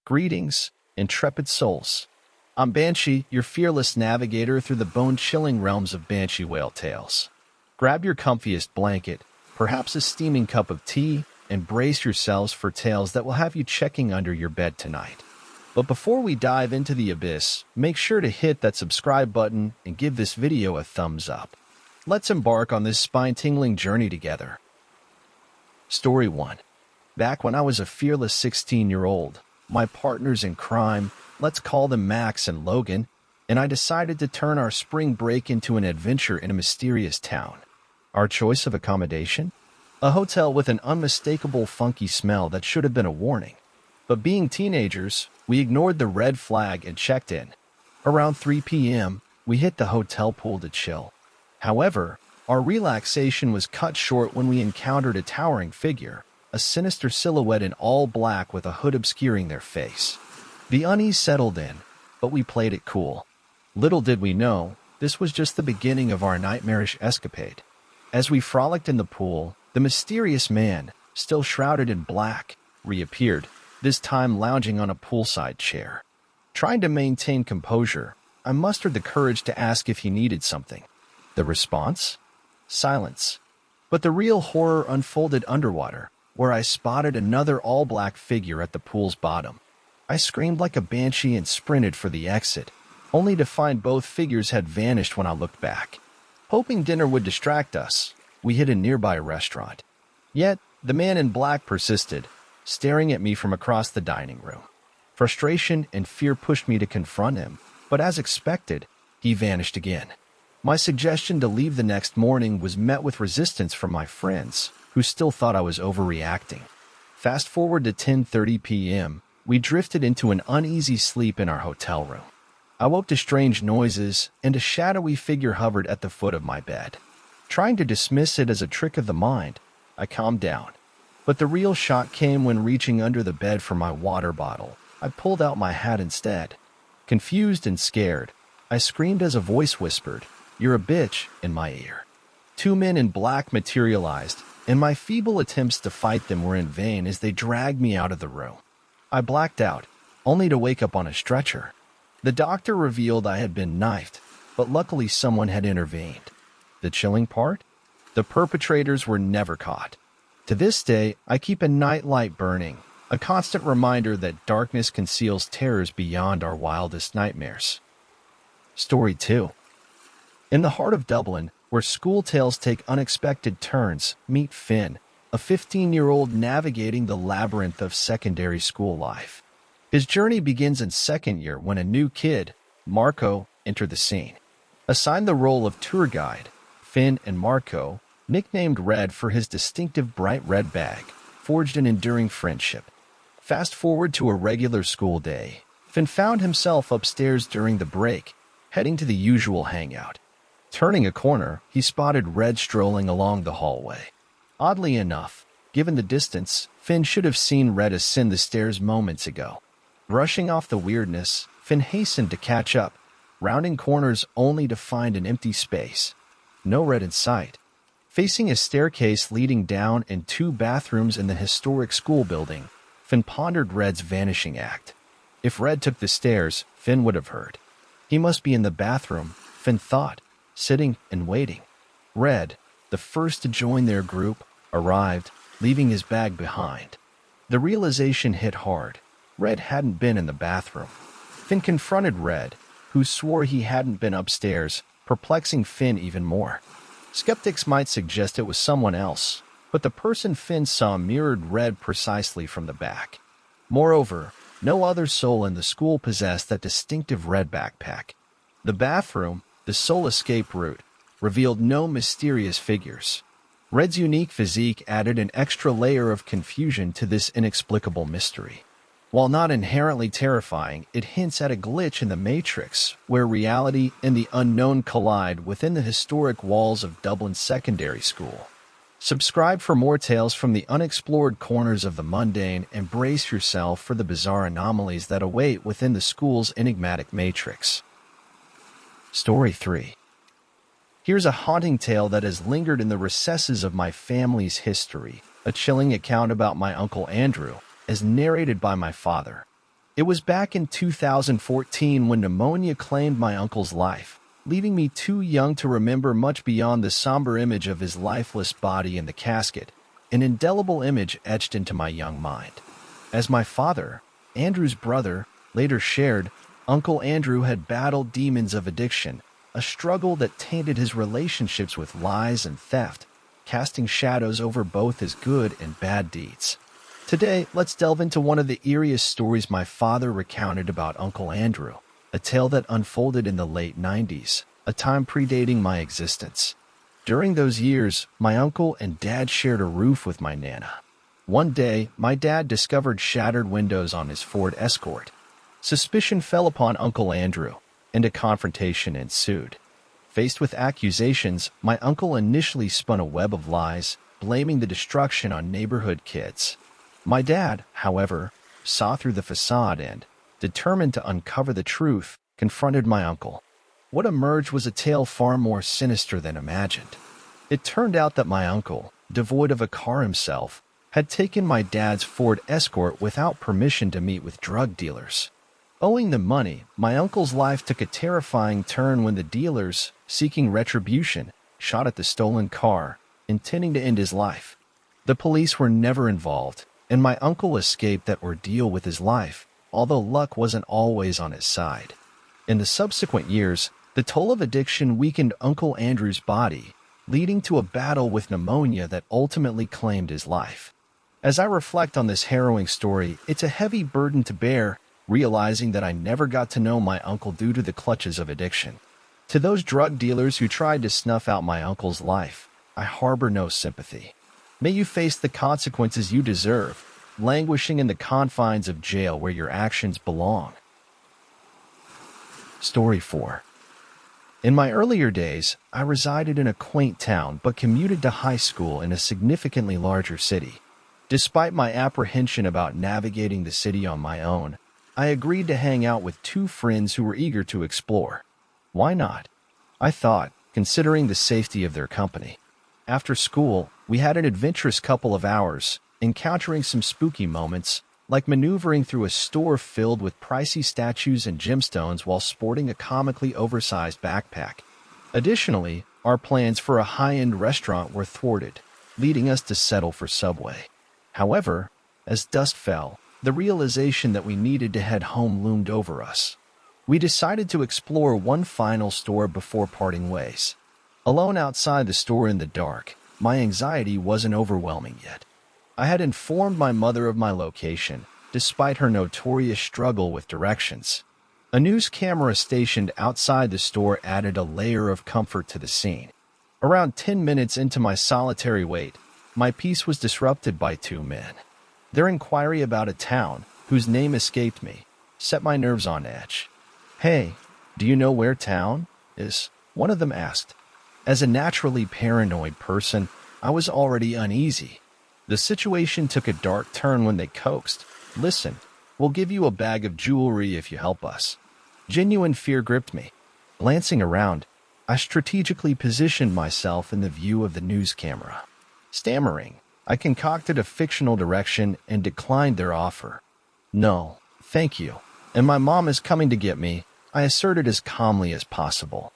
Greetings, intrepid souls. I'm Banshee, your fearless navigator through the bone-chilling realms of banshee whale tales. Grab your comfiest blanket, perhaps a steaming cup of tea, and brace yourselves for tales that will have you checking under your bed tonight. But before we dive into the abyss, make sure to hit that subscribe button and give this video a thumbs up. Let's embark on this spine-tingling journey together. Story 1. Back when I was a fearless 16-year-old, my partners in crime, let's call them Max and Logan, and I decided to turn our spring break into an adventure in a mysterious town. Our choice of accommodation? A hotel with an unmistakable funky smell that should have been a warning. But being teenagers, we ignored the red flag and checked in. Around 3 p.m., we hit the hotel pool to chill. However, our relaxation was cut short when we encountered a towering figure, a sinister silhouette in all black with a hood obscuring their face. The unease settled in, but we played it cool. Little did we know, this was just the beginning of our nightmarish escapade. As we frolicked in the pool, the mysterious man, still shrouded in black, reappeared, this time lounging on a poolside chair. Trying to maintain composure, I mustered the courage to ask if he needed something. The response? Silence. But the real horror unfolded underwater, where I spotted another all-black figure at the pool's bottom. I screamed like a banshee and sprinted for the exit, only to find both figures had vanished when I looked back. Hoping dinner would distract us, we hit a nearby restaurant. Yet, the man in black persisted, staring at me from across the dining room. Frustration and fear pushed me to confront him, but as expected, he vanished again. My suggestion to leave the next morning was met with resistance from my friends, who still thought I was overreacting. Fast forward to 10:30 p.m., we drifted into an uneasy sleep in our hotel room. I woke to strange noises, and a shadowy figure hovered at the foot of my bed. Trying to dismiss it as a trick of the mind, I calmed down. But the real shock came when reaching under the bed for my water bottle. I pulled out my hat instead. Confused and scared, I screamed as a voice whispered, "You're a bitch," in my ear. 2 men in black materialized, and my feeble attempts to fight them were in vain as they dragged me out of the room. I blacked out, only to wake up on a stretcher. The doctor revealed I had been knifed, but luckily someone had intervened. The chilling part? The perpetrators were never caught. To this day, I keep a night light burning, a constant reminder that darkness conceals terrors beyond our wildest nightmares. Story 2. In the heart of Dublin, where school tales take unexpected turns, meet Finn, a 15-year-old navigating the labyrinth of secondary school life. His journey begins in second year when a new kid, Marco, entered the scene. Assigned the role of tour guide, Finn and Marco, nicknamed Red for his distinctive bright red bag, forged an enduring friendship. Fast forward to a regular school day, Finn found himself upstairs during the break, heading to the usual hangout. Turning a corner, he spotted Red strolling along the hallway. Oddly enough, given the distance, Finn should have seen Red ascend the stairs moments ago. Brushing off the weirdness, Finn hastened to catch up, rounding corners only to find an empty space. No Red in sight. Facing a staircase leading down and 2 bathrooms in the historic school building, Finn pondered Red's vanishing act. If Red took the stairs, Finn would have heard. He must be in the bathroom, Finn thought, sitting and waiting. Red, the first to join their group, arrived, leaving his bag behind. The realization hit hard. Red hadn't been in the bathroom. Finn confronted Red, who swore he hadn't been upstairs, perplexing Finn even more. Skeptics might suggest it was someone else, but the person Finn saw mirrored Red precisely from the back. Moreover, no other soul in the school possessed that distinctive red backpack. The bathroom, the sole escape route, revealed no mysterious figures. Red's unique physique added an extra layer of confusion to this inexplicable mystery. While not inherently terrifying, it hints at a glitch in the Matrix, where reality and the unknown collide within the historic walls of Dublin Secondary School. Subscribe for more tales from the unexplored corners of the mundane and brace yourself for the bizarre anomalies that await within the school's enigmatic matrix. Story 3. Here's a haunting tale that has lingered in the recesses of my family's history, a chilling account about my Uncle Andrew, as narrated by my father. It was back in 2014 when pneumonia claimed my uncle's life, leaving me too young to remember much beyond the somber image of his lifeless body in the casket, an indelible image etched into my young mind. As my father, Andrew's brother, later shared, Uncle Andrew had battled demons of addiction, a struggle that tainted his relationships with lies and theft, casting shadows over both his good and bad deeds. Today, let's delve into one of the eeriest stories my father recounted about Uncle Andrew, a tale that unfolded in the late 90s, a time predating my existence. During those years, my uncle and dad shared a roof with my Nana. One day, my dad discovered shattered windows on his Ford Escort. Suspicion fell upon Uncle Andrew, and a confrontation ensued. Faced with accusations, my uncle initially spun a web of lies, blaming the destruction on neighborhood kids. My dad, however, saw through the facade and, determined to uncover the truth, confronted my uncle. What emerged was a tale far more sinister than imagined. It turned out that my uncle, devoid of a car himself, had taken my dad's Ford Escort without permission to meet with drug dealers. Owing them money, my uncle's life took a terrifying turn when the dealers, seeking retribution, shot at the stolen car, intending to end his life. The police were never involved, and my uncle escaped that ordeal with his life, although luck wasn't always on his side. In the subsequent years, the toll of addiction weakened Uncle Andrew's body, leading to a battle with pneumonia that ultimately claimed his life. As I reflect on this harrowing story, it's a heavy burden to bear, realizing that I never got to know my uncle due to the clutches of addiction. To those drug dealers who tried to snuff out my uncle's life, I harbor no sympathy. May you face the consequences you deserve, languishing in the confines of jail where your actions belong. Story 4. In my earlier days, I resided in a quaint town but commuted to high school in a significantly larger city. Despite my apprehension about navigating the city on my own, I agreed to hang out with two friends who were eager to explore. Why not? I thought, considering the safety of their company. After school, we had an adventurous couple of hours, encountering some spooky moments, like maneuvering through a store filled with pricey statues and gemstones while sporting a comically oversized backpack. Additionally, our plans for a high-end restaurant were thwarted, leading us to settle for Subway. However, as dusk fell, the realization that we needed to head home loomed over us. We decided to explore one final store before parting ways. Alone outside the store in the dark, my anxiety wasn't overwhelming yet. I had informed my mother of my location, despite her notorious struggle with directions. A news camera stationed outside the store added a layer of comfort to the scene. Around 10 minutes into my solitary wait, my peace was disrupted by two men. Their inquiry about a town, whose name escaped me, set my nerves on edge. "Hey, do you know where town is?" one of them asked. As a naturally paranoid person, I was already uneasy. The situation took a dark turn when they coaxed. "Listen, we'll give you a bag of jewelry if you help us." Genuine fear gripped me. Glancing around, I strategically positioned myself in the view of the news camera. Stammering, I concocted a fictional direction and declined their offer. "No, thank you. And my mom is coming to get me," I asserted as calmly as possible.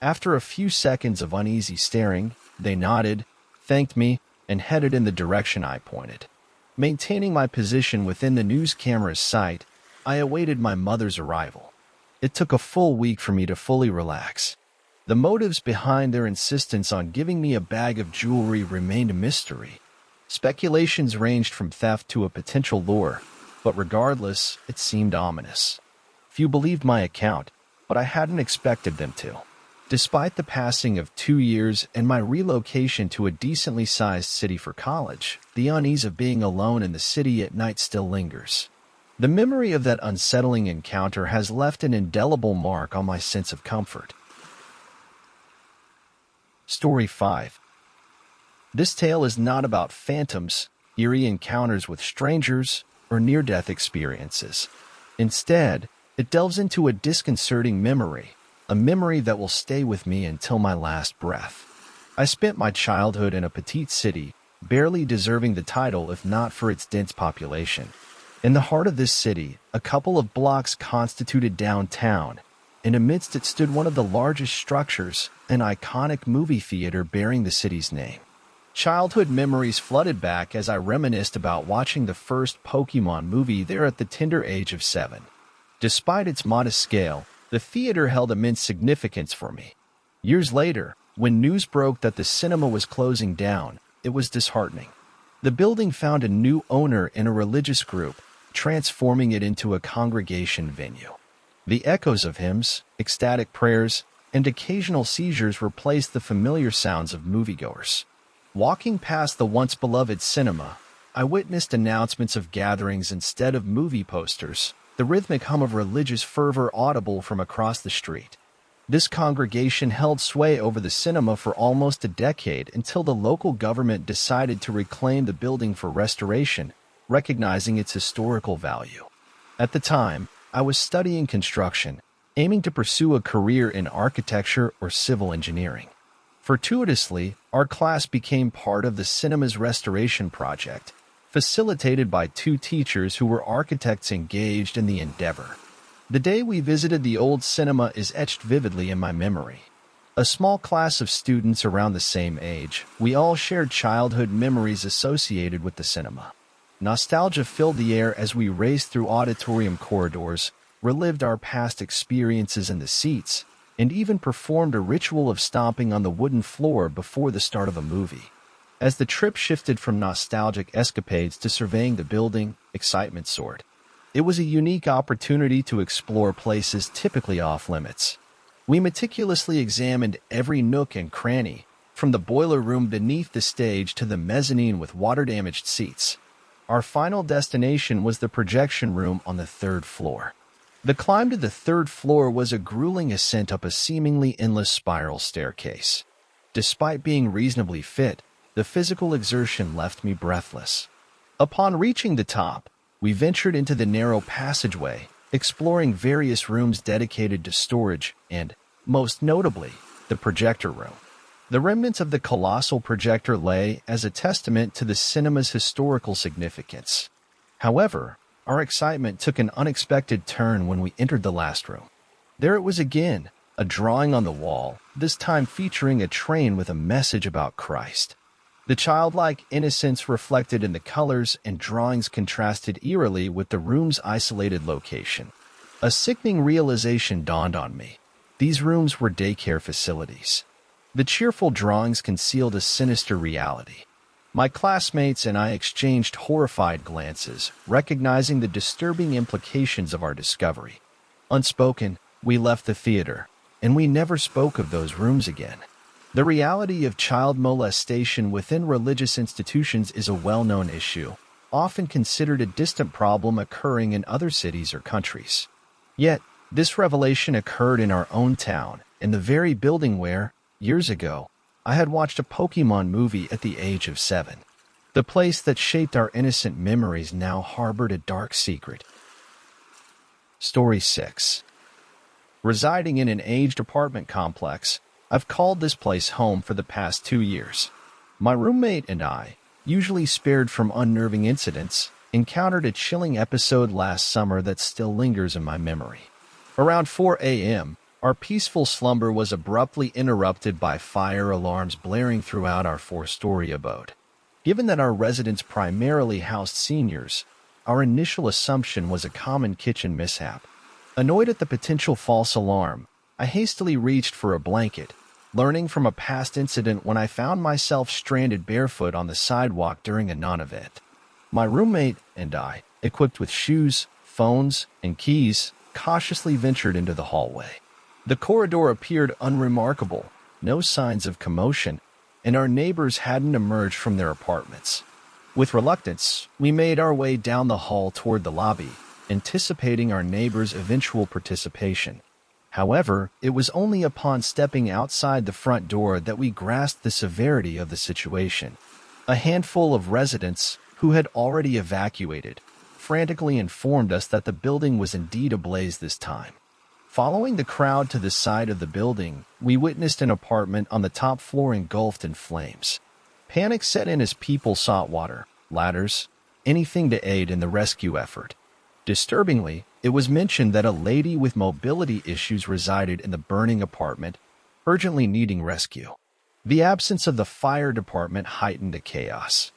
After a few seconds of uneasy staring, they nodded, thanked me, and headed in the direction I pointed. Maintaining my position within the news camera's sight, I awaited my mother's arrival. It took a full week for me to fully relax. The motives behind their insistence on giving me a bag of jewelry remained a mystery. Speculations ranged from theft to a potential lure, but regardless, it seemed ominous. Few believed my account, but I hadn't expected them to. Despite the passing of 2 years and my relocation to a decently sized city for college, the unease of being alone in the city at night still lingers. The memory of that unsettling encounter has left an indelible mark on my sense of comfort. Story 5. This tale is not about phantoms, eerie encounters with strangers, or near-death experiences. Instead, it delves into a disconcerting memory, a memory that will stay with me until my last breath. I spent my childhood in a petite city, barely deserving the title if not for its dense population. In the heart of this city, a couple of blocks constituted downtown, and amidst it stood one of the largest structures, an iconic movie theater bearing the city's name. Childhood memories flooded back as I reminisced about watching the first Pokemon movie there at the tender age of 7. Despite its modest scale, the theater held immense significance for me. Years later, when news broke that the cinema was closing down, it was disheartening. The building found a new owner in a religious group, transforming it into a congregation venue. The echoes of hymns, ecstatic prayers, and occasional seizures replaced the familiar sounds of moviegoers. Walking past the once-beloved cinema, I witnessed announcements of gatherings instead of movie posters, the rhythmic hum of religious fervor audible from across the street. This congregation held sway over the cinema for almost a decade until the local government decided to reclaim the building for restoration, recognizing its historical value. At the time, I was studying construction, aiming to pursue a career in architecture or civil engineering. Fortuitously, our class became part of the cinema's restoration project, facilitated by 2 teachers who were architects engaged in the endeavor. The day we visited the old cinema is etched vividly in my memory. A small class of students around the same age, we all shared childhood memories associated with the cinema. Nostalgia filled the air as we raced through auditorium corridors, relived our past experiences in the seats, and even performed a ritual of stomping on the wooden floor before the start of a movie. As the trip shifted from nostalgic escapades to surveying the building, excitement soared. It was a unique opportunity to explore places typically off-limits. We meticulously examined every nook and cranny, from the boiler room beneath the stage to the mezzanine with water-damaged seats. Our final destination was the projection room on the 3rd floor. The climb to the 3rd floor was a grueling ascent up a seemingly endless spiral staircase. Despite being reasonably fit, the physical exertion left me breathless. Upon reaching the top, we ventured into the narrow passageway, exploring various rooms dedicated to storage and, most notably, the projector room. The remnants of the colossal projector lay as a testament to the cinema's historical significance. However, our excitement took an unexpected turn when we entered the last room. There it was again, a drawing on the wall, this time featuring a train with a message about Christ. The childlike innocence reflected in the colors and drawings contrasted eerily with the room's isolated location. A sickening realization dawned on me. These rooms were daycare facilities. The cheerful drawings concealed a sinister reality. My classmates and I exchanged horrified glances, recognizing the disturbing implications of our discovery. Unspoken, we left the theater, and we never spoke of those rooms again. The reality of child molestation within religious institutions is a well-known issue, often considered a distant problem occurring in other cities or countries. Yet, this revelation occurred in our own town, in the very building where, years ago, I had watched a Pokemon movie at the age of 7. The place that shaped our innocent memories now harbored a dark secret. Story 6. Residing in an aged apartment complex, I've called this place home for the past 2 years. My roommate and I, usually spared from unnerving incidents, encountered a chilling episode last summer that still lingers in my memory. Around 4 a.m., our peaceful slumber was abruptly interrupted by fire alarms blaring throughout our 4-story abode. Given that our residence primarily housed seniors, our initial assumption was a common kitchen mishap. Annoyed at the potential false alarm, I hastily reached for a blanket, learning from a past incident when I found myself stranded barefoot on the sidewalk during a non-event. My roommate and I, equipped with shoes, phones, and keys, cautiously ventured into the hallway. The corridor appeared unremarkable, no signs of commotion, and our neighbors hadn't emerged from their apartments. With reluctance, we made our way down the hall toward the lobby, anticipating our neighbors' eventual participation. However, it was only upon stepping outside the front door that we grasped the severity of the situation. A handful of residents, who had already evacuated, frantically informed us that the building was indeed ablaze this time. Following the crowd to the side of the building, we witnessed an apartment on the top floor engulfed in flames. Panic set in as people sought water, ladders, anything to aid in the rescue effort. Disturbingly, it was mentioned that a lady with mobility issues resided in the burning apartment, urgently needing rescue. The absence of the fire department heightened the chaos.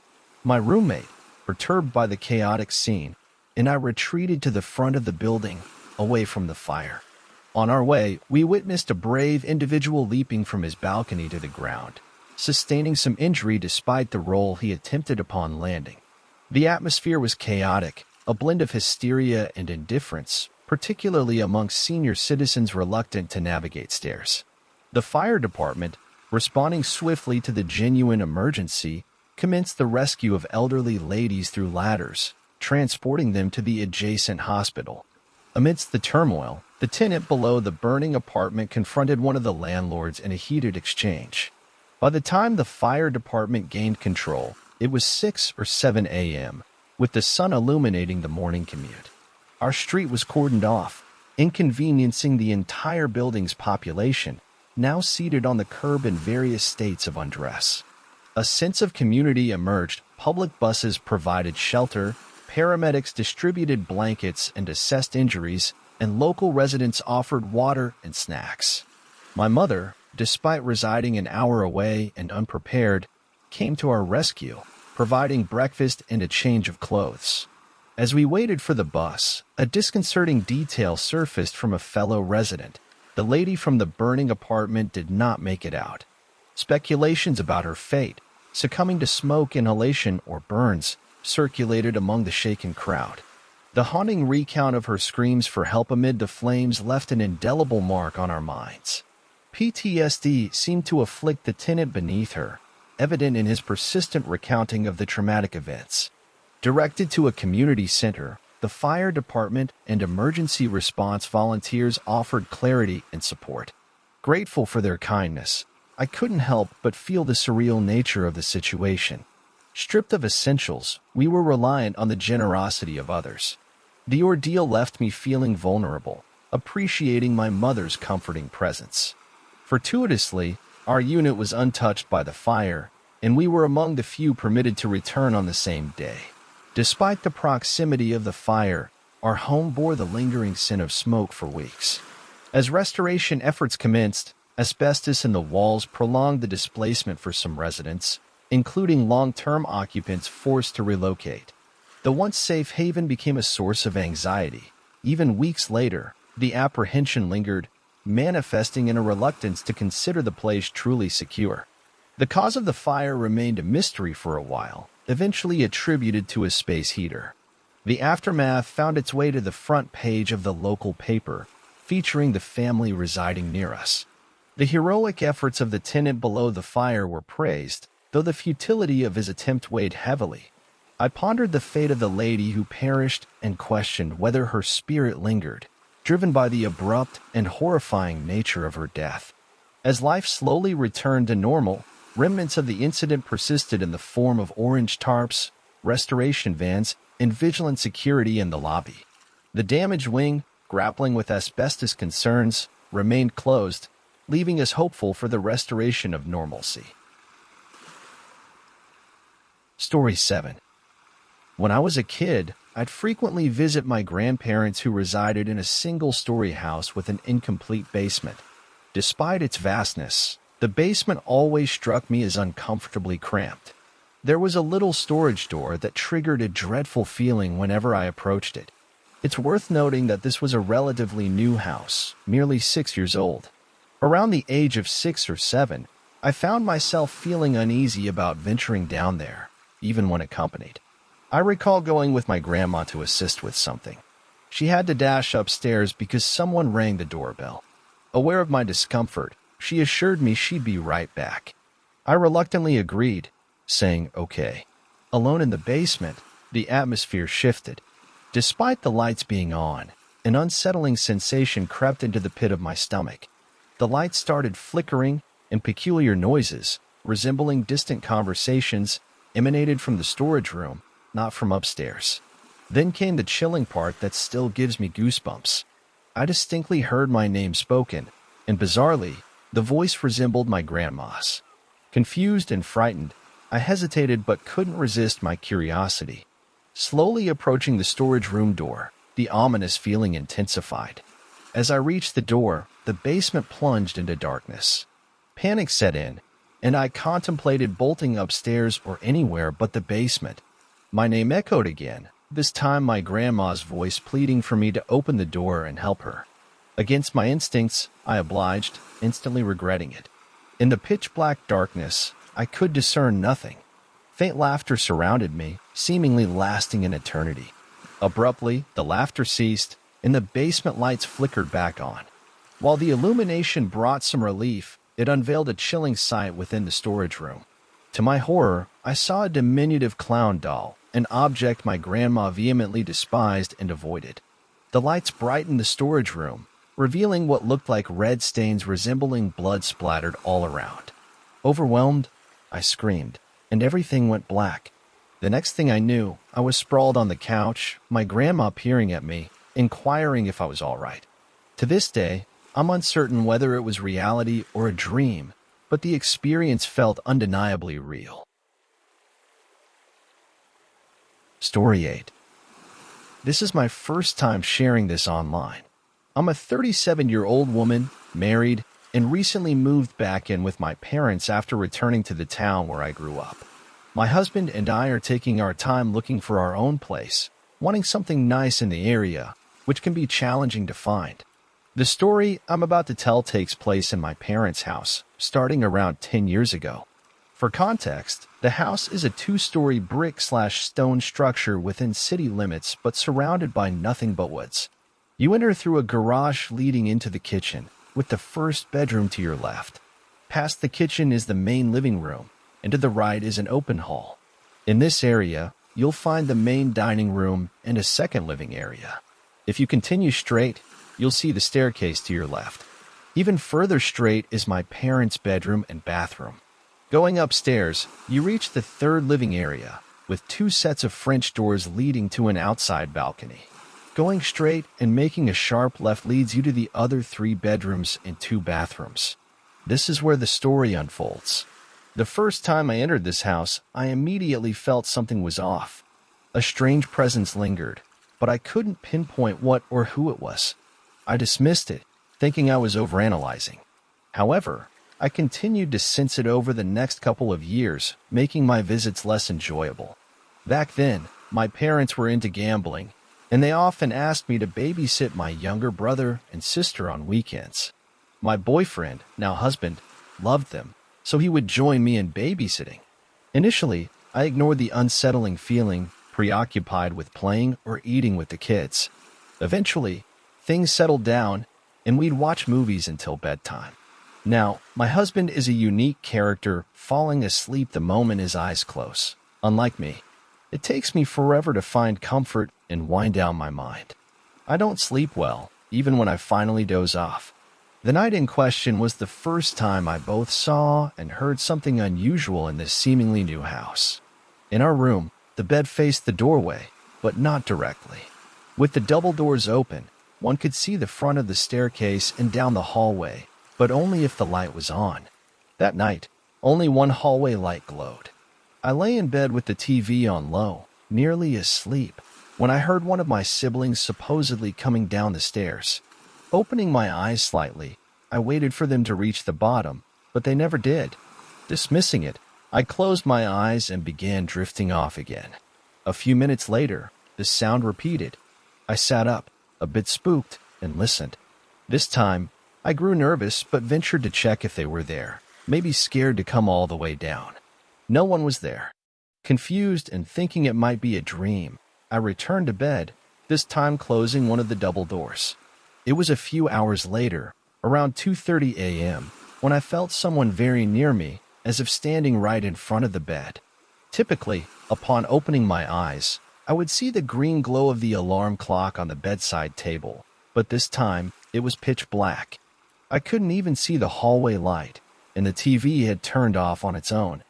My roommate, perturbed by the chaotic scene, and I retreated to the front of the building, away from the fire. On our way, we witnessed a brave individual leaping from his balcony to the ground, sustaining some injury despite the roll he attempted upon landing. The atmosphere was chaotic, a blend of hysteria and indifference, particularly amongst senior citizens reluctant to navigate stairs. The fire department, responding swiftly to the genuine emergency, commenced the rescue of elderly ladies through ladders, transporting them to the adjacent hospital. Amidst the turmoil, the tenant below the burning apartment confronted one of the landlords in a heated exchange. By the time the fire department gained control, it was 6 or 7 a.m., with the sun illuminating the morning commute. Our street was cordoned off, inconveniencing the entire building's population, now seated on the curb in various states of undress. A sense of community emerged. Public buses provided shelter, paramedics distributed blankets and assessed injuries, and local residents offered water and snacks. My mother, despite residing an hour away and unprepared, came to our rescue, providing breakfast and a change of clothes. As we waited for the bus, a disconcerting detail surfaced from a fellow resident. The lady from the burning apartment did not make it out. Speculations about her fate, succumbing to smoke inhalation or burns, circulated among the shaken crowd. The haunting recount of her screams for help amid the flames left an indelible mark on our minds. PTSD seemed to afflict the tenant beneath her, evident in his persistent recounting of the traumatic events. Directed to a community center, the fire department and emergency response volunteers offered clarity and support. Grateful for their kindness, I couldn't help but feel the surreal nature of the situation. Stripped of essentials, we were reliant on the generosity of others. The ordeal left me feeling vulnerable, appreciating my mother's comforting presence. Fortuitously, our unit was untouched by the fire, and we were among the few permitted to return on the same day. Despite the proximity of the fire, our home bore the lingering scent of smoke for weeks. As restoration efforts commenced, asbestos in the walls prolonged the displacement for some residents, including long-term occupants forced to relocate. The once safe haven became a source of anxiety. Even weeks later, the apprehension lingered, manifesting in a reluctance to consider the place truly secure. The cause of the fire remained a mystery for a while, eventually attributed to a space heater. The aftermath found its way to the front page of the local paper, featuring the family residing near us. The heroic efforts of the tenant below the fire were praised, though the futility of his attempt weighed heavily. I pondered the fate of the lady who perished and questioned whether her spirit lingered, driven by the abrupt and horrifying nature of her death. As life slowly returned to normal, remnants of the incident persisted in the form of orange tarps, restoration vans, and vigilant security in the lobby. The damaged wing, grappling with asbestos concerns, remained closed, leaving us hopeful for the restoration of normalcy. Story 7. When I was a kid, I'd frequently visit my grandparents who resided in a single-story house with an incomplete basement. Despite its vastness, the basement always struck me as uncomfortably cramped. There was a little storage door that triggered a dreadful feeling whenever I approached it. It's worth noting that this was a relatively new house, merely 6 years old. Around the age of 6 or 7, I found myself feeling uneasy about venturing down there, even when accompanied. I recall going with my grandma to assist with something. She had to dash upstairs because someone rang the doorbell. Aware of my discomfort, she assured me she'd be right back. I reluctantly agreed, saying okay. Alone in the basement, the atmosphere shifted. Despite the lights being on, an unsettling sensation crept into the pit of my stomach. The lights started flickering, and peculiar noises, resembling distant conversations, emanated from the storage room, not from upstairs. Then came the chilling part that still gives me goosebumps. I distinctly heard my name spoken, and bizarrely, the voice resembled my grandma's. Confused and frightened, I hesitated but couldn't resist my curiosity. Slowly approaching the storage room door, the ominous feeling intensified. As I reached the door, the basement plunged into darkness. Panic set in, and I contemplated bolting upstairs or anywhere but the basement. My name echoed again, this time my grandma's voice pleading for me to open the door and help her. Against my instincts, I obliged, instantly regretting it. In the pitch-black darkness, I could discern nothing. Faint laughter surrounded me, seemingly lasting an eternity. Abruptly, the laughter ceased, and the basement lights flickered back on. While the illumination brought some relief, it unveiled a chilling sight within the storage room. To my horror, I saw a diminutive clown doll, an object my grandma vehemently despised and avoided. The lights brightened the storage room, revealing what looked like red stains resembling blood splattered all around. Overwhelmed, I screamed, and everything went black. The next thing I knew, I was sprawled on the couch, my grandma peering at me, inquiring if I was all right. To this day, I'm uncertain whether it was reality or a dream, but the experience felt undeniably real. Story 8. This is my first time sharing this online. I'm a 37-year-old woman, married, and recently moved back in with my parents after returning to the town where I grew up. My husband and I are taking our time looking for our own place, wanting something nice in the area, which can be challenging to find. The story I'm about to tell takes place in my parents' house, starting around 10 years ago. For context, the house is a 2-story brick/stone structure within city limits but surrounded by nothing but woods. You enter through a garage leading into the kitchen, with the first bedroom to your left. Past the kitchen is the main living room, and to the right is an open hall. In this area, you'll find the main dining room and a second living area. If you continue straight, you'll see the staircase to your left. Even further straight is my parents' bedroom and bathroom. Going upstairs, you reach the third living area, with 2 sets of French doors leading to an outside balcony. Going straight and making a sharp left leads you to the other 3 bedrooms and 2 bathrooms. This is where the story unfolds. The first time I entered this house, I immediately felt something was off. A strange presence lingered, but I couldn't pinpoint what or who it was. I dismissed it, thinking I was overanalyzing. However, I continued to sense it over the next couple of years, making my visits less enjoyable. Back then, my parents were into gambling, and they often asked me to babysit my younger brother and sister on weekends. My boyfriend, now husband, loved them, so he would join me in babysitting. Initially, I ignored the unsettling feeling, preoccupied with playing or eating with the kids. Eventually, things settled down, and we'd watch movies until bedtime. Now, my husband is a unique character, falling asleep the moment his eyes close. Unlike me, it takes me forever to find comfort and wind down my mind. I don't sleep well, even when I finally doze off. The night in question was the first time I both saw and heard something unusual in this seemingly new house. In our room, the bed faced the doorway, but not directly. With the double doors open, one could see the front of the staircase and down the hallway, but only if the light was on. That night, only one hallway light glowed. I lay in bed with the TV on low, nearly asleep, when I heard one of my siblings supposedly coming down the stairs. Opening my eyes slightly, I waited for them to reach the bottom, but they never did. Dismissing it, I closed my eyes and began drifting off again. A few minutes later, the sound repeated. I sat up, a bit spooked, and listened. This time, I grew nervous but ventured to check if they were there, maybe scared to come all the way down. No one was there. Confused and thinking it might be a dream, I returned to bed, this time closing one of the double doors. It was a few hours later, around 2:30 a.m., when I felt someone very near me, as if standing right in front of the bed. Typically, upon opening my eyes, I would see the green glow of the alarm clock on the bedside table, but this time it was pitch black. I couldn't even see the hallway light, and the TV had turned off on its own.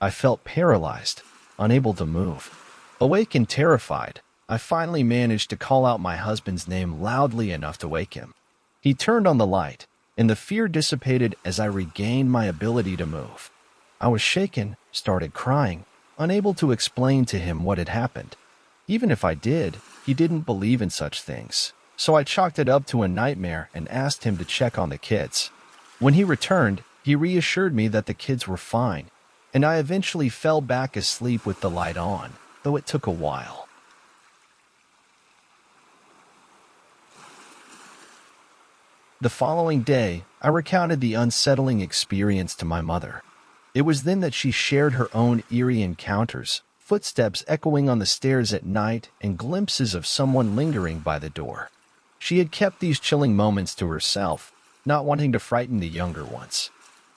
I felt paralyzed, unable to move. Awake and terrified, I finally managed to call out my husband's name loudly enough to wake him. He turned on the light, and the fear dissipated as I regained my ability to move. I was shaken, started crying, unable to explain to him what had happened. Even if I did, he didn't believe in such things. So I chalked it up to a nightmare and asked him to check on the kids. When he returned, he reassured me that the kids were fine, and I eventually fell back asleep with the light on, though it took a while. The following day, I recounted the unsettling experience to my mother. It was then that she shared her own eerie encounters, footsteps echoing on the stairs at night and glimpses of someone lingering by the door. She had kept these chilling moments to herself, not wanting to frighten the younger ones.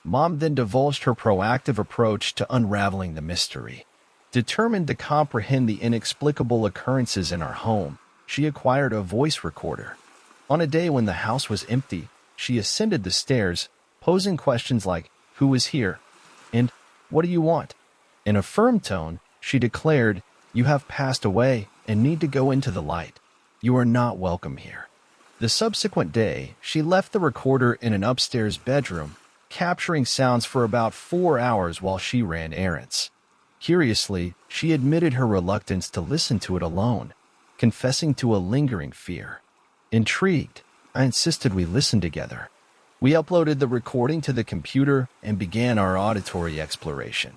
Mom then divulged her proactive approach to unraveling the mystery. Determined to comprehend the inexplicable occurrences in our home, she acquired a voice recorder. On a day when the house was empty, she ascended the stairs, posing questions like, "Who was here?" and "What do you want?" In a firm tone, she declared, "You have passed away and need to go into the light. You are not welcome here." The subsequent day, she left the recorder in an upstairs bedroom, capturing sounds for about 4 hours while she ran errands. Curiously, she admitted her reluctance to listen to it alone, confessing to a lingering fear. Intrigued, I insisted we listen together. We uploaded the recording to the computer and began our auditory exploration.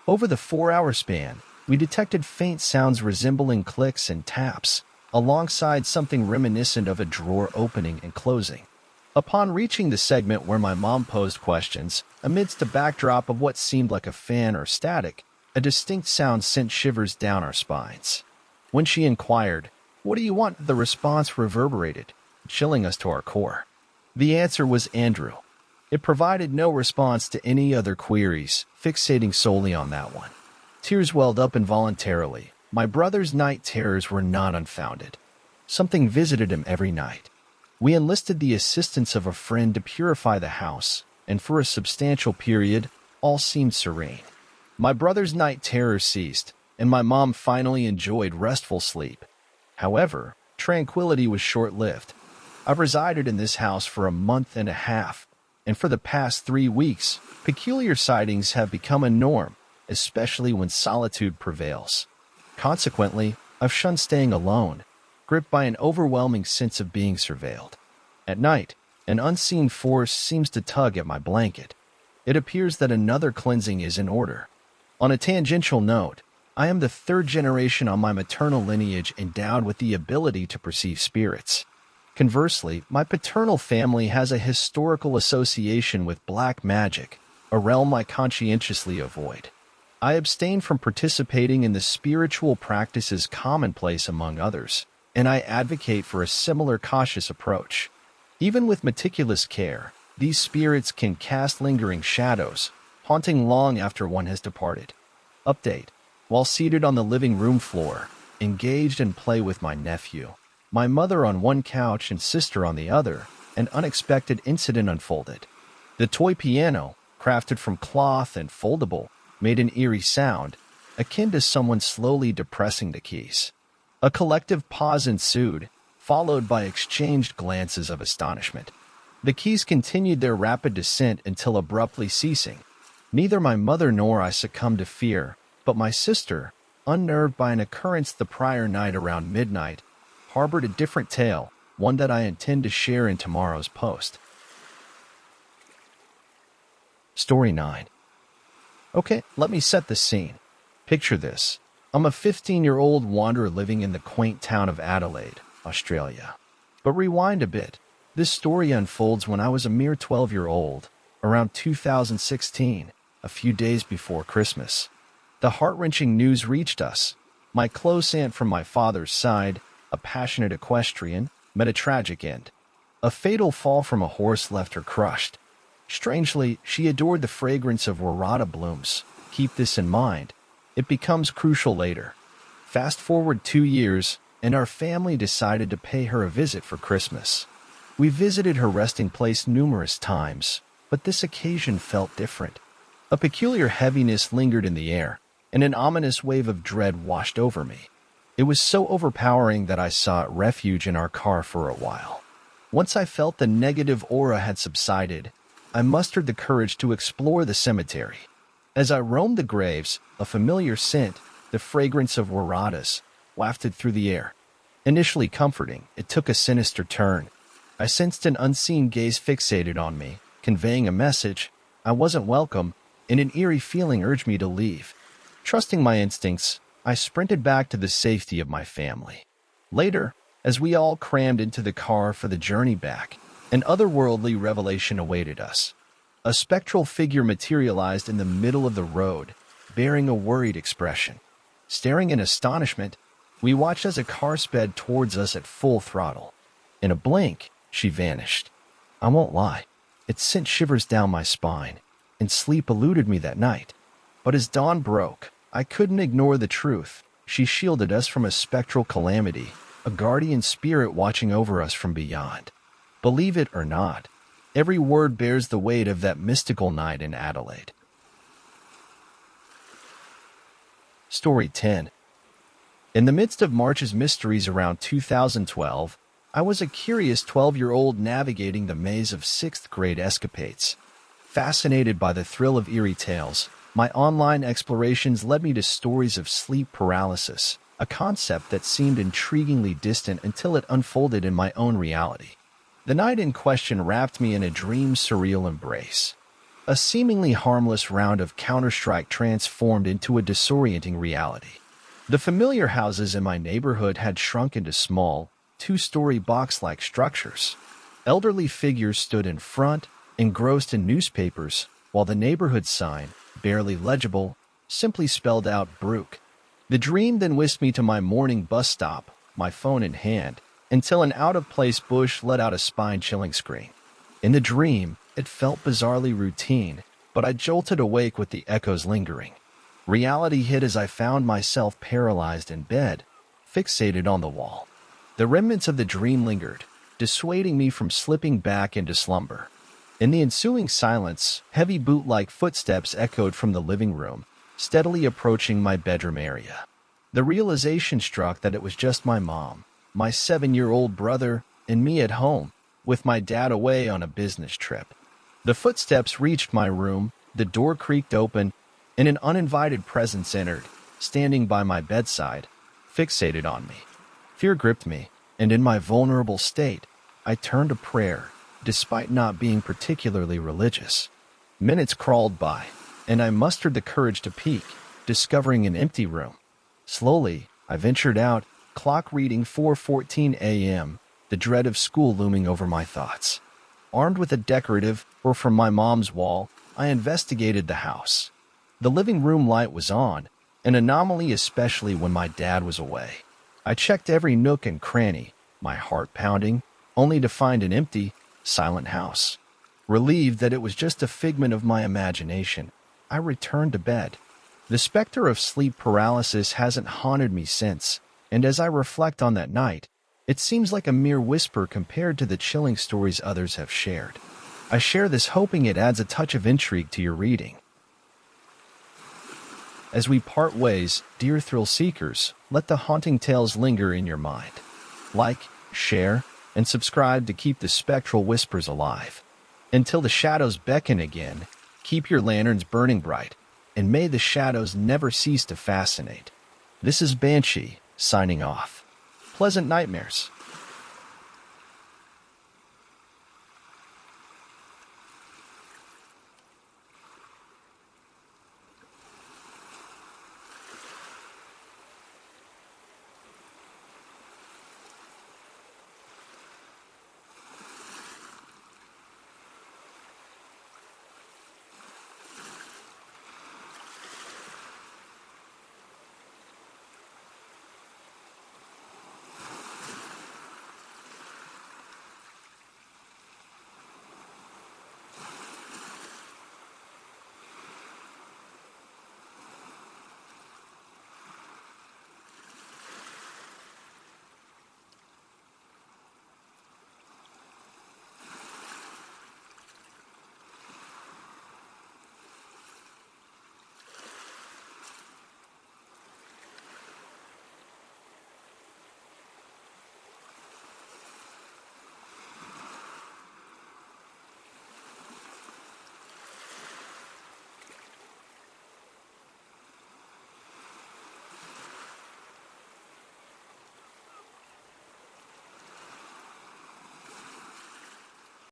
Over the 4-hour span, we detected faint sounds resembling clicks and taps, alongside something reminiscent of a drawer opening and closing. Upon reaching the segment where my mom posed questions, amidst a backdrop of what seemed like a fan or static, a distinct sound sent shivers down our spines. When she inquired, "What do you want?" the response reverberated, chilling us to our core. The answer was Andrew. It provided no response to any other queries, fixating solely on that one. Tears welled up involuntarily. My brother's night terrors were not unfounded. Something visited him every night. We enlisted the assistance of a friend to purify the house, and for a substantial period, all seemed serene. My brother's night terrors ceased, and my mom finally enjoyed restful sleep. However, tranquility was short-lived. I've resided in this house for a month and a half, and for the past 3 weeks, peculiar sightings have become a norm, especially when solitude prevails. Consequently, I've shunned staying alone, gripped by an overwhelming sense of being surveilled. At night, an unseen force seems to tug at my blanket. It appears that another cleansing is in order. On a tangential note, I am the 3rd generation on my maternal lineage endowed with the ability to perceive spirits. Conversely, my paternal family has a historical association with black magic, a realm I conscientiously avoid. I abstain from participating in the spiritual practices commonplace among others, and I advocate for a similar cautious approach. Even with meticulous care, these spirits can cast lingering shadows, haunting long after one has departed. Update: while seated on the living room floor, engaged in play with my nephew, my mother on one couch and sister on the other, an unexpected incident unfolded. The toy piano, crafted from cloth and foldable, made an eerie sound, akin to someone slowly depressing the keys. A collective pause ensued, followed by exchanged glances of astonishment. The keys continued their rapid descent until abruptly ceasing. Neither my mother nor I succumbed to fear, but my sister, unnerved by an occurrence the prior night around midnight, harbored a different tale, one that I intend to share in tomorrow's post. Story 9. Okay, let me set the scene. Picture this. I'm a 15-year-old wanderer living in the quaint town of Adelaide, Australia. But rewind a bit. This story unfolds when I was a mere 12-year-old, around 2016, a few days before Christmas. The heart-wrenching news reached us. My close aunt from my father's side, a passionate equestrian, met a tragic end. A fatal fall from a horse left her crushed. Strangely, she adored the fragrance of warada blooms. Keep this in mind. It becomes crucial later. Fast forward 2 years, and our family decided to pay her a visit for Christmas. We visited her resting place numerous times, but this occasion felt different. A peculiar heaviness lingered in the air, and an ominous wave of dread washed over me. It was so overpowering that I sought refuge in our car for a while. Once I felt the negative aura had subsided, I mustered the courage to explore the cemetery. As I roamed the graves, a familiar scent, the fragrance of waradas, wafted through the air. Initially comforting, it took a sinister turn. I sensed an unseen gaze fixated on me, conveying a message. I wasn't welcome, and an eerie feeling urged me to leave. Trusting my instincts, I sprinted back to the safety of my family. Later, as we all crammed into the car for the journey back, an otherworldly revelation awaited us. A spectral figure materialized in the middle of the road, bearing a worried expression. Staring in astonishment, we watched as a car sped towards us at full throttle. In a blink, she vanished. I won't lie, it sent shivers down my spine, and sleep eluded me that night. But as dawn broke, I couldn't ignore the truth. She shielded us from a spectral calamity, a guardian spirit watching over us from beyond. Believe it or not, every word bears the weight of that mystical night in Adelaide. Story 10. In the midst of March's mysteries around 2012, I was a curious 12-year-old navigating the maze of 6th grade escapades. Fascinated by the thrill of eerie tales, my online explorations led me to stories of sleep paralysis, a concept that seemed intriguingly distant until it unfolded in my own reality. The night in question wrapped me in a dream's surreal embrace. A seemingly harmless round of Counter-Strike transformed into a disorienting reality. The familiar houses in my neighborhood had shrunk into small, two-story box-like structures. Elderly figures stood in front, engrossed in newspapers, while the neighborhood sign, barely legible, simply spelled out Brook. The dream then whisked me to my morning bus stop, my phone in hand, until an out-of-place bush let out a spine-chilling scream. In the dream, it felt bizarrely routine, but I jolted awake with the echoes lingering. Reality hit as I found myself paralyzed in bed, fixated on the wall. The remnants of the dream lingered, dissuading me from slipping back into slumber. In the ensuing silence, heavy boot-like footsteps echoed from the living room, steadily approaching my bedroom area. The realization struck that it was just my mom, my 7-year-old brother, and me at home, with my dad away on a business trip. The footsteps reached my room, the door creaked open, and an uninvited presence entered, standing by my bedside, fixated on me. Fear gripped me, and in my vulnerable state, I turned to prayer, despite not being particularly religious. Minutes crawled by, and I mustered the courage to peek, discovering an empty room. Slowly, I ventured out, clock reading 4:14 a.m., the dread of school looming over my thoughts. Armed with a decorative, or from my mom's wall, I investigated the house. The living room light was on, an anomaly especially when my dad was away. I checked every nook and cranny, my heart pounding, only to find an empty, silent house. Relieved that it was just a figment of my imagination, I returned to bed. The specter of sleep paralysis hasn't haunted me since, and as I reflect on that night, it seems like a mere whisper compared to the chilling stories others have shared. I share this hoping it adds a touch of intrigue to your reading. As we part ways, dear thrill seekers, let the haunting tales linger in your mind. Like, share, and subscribe to keep the spectral whispers alive. Until the shadows beckon again, keep your lanterns burning bright, and may the shadows never cease to fascinate. This is Banshee, signing off. Pleasant nightmares.